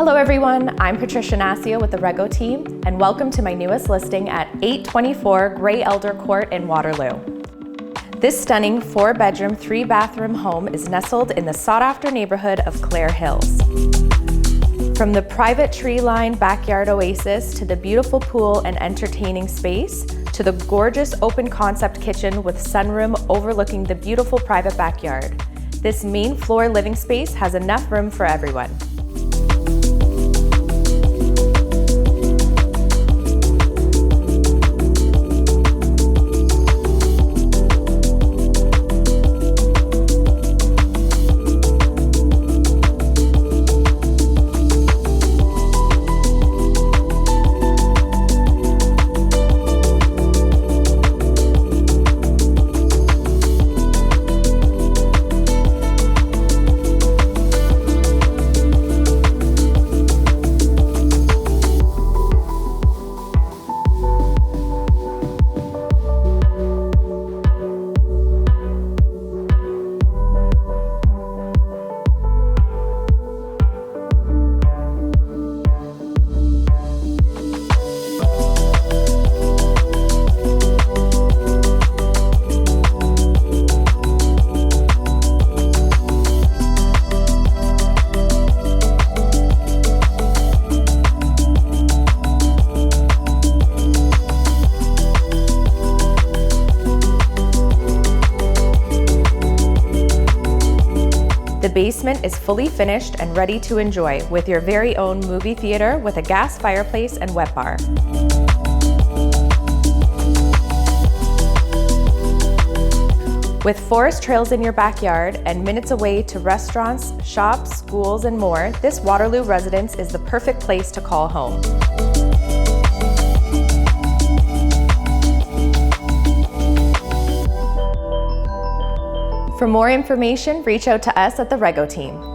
Hello everyone, I'm Patricia Nasio with the Rego team, and welcome to my newest listing at 824 Grey Elder Court in Waterloo. This stunning 4-bedroom, 3-bathroom home is nestled in the sought-after neighborhood of Clare Hills. From the private tree-lined backyard oasis to the beautiful pool and entertaining space, to the gorgeous open-concept kitchen with sunroom overlooking the beautiful private backyard, this main floor living space has enough room for everyone. The basement is fully finished and ready to enjoy with your very own movie theater with a gas fireplace and wet bar. With forest trails in your backyard and minutes away to restaurants, shops, schools, and more, this Waterloo residence is the perfect place to call home. For more information, reach out to us at the Rego team.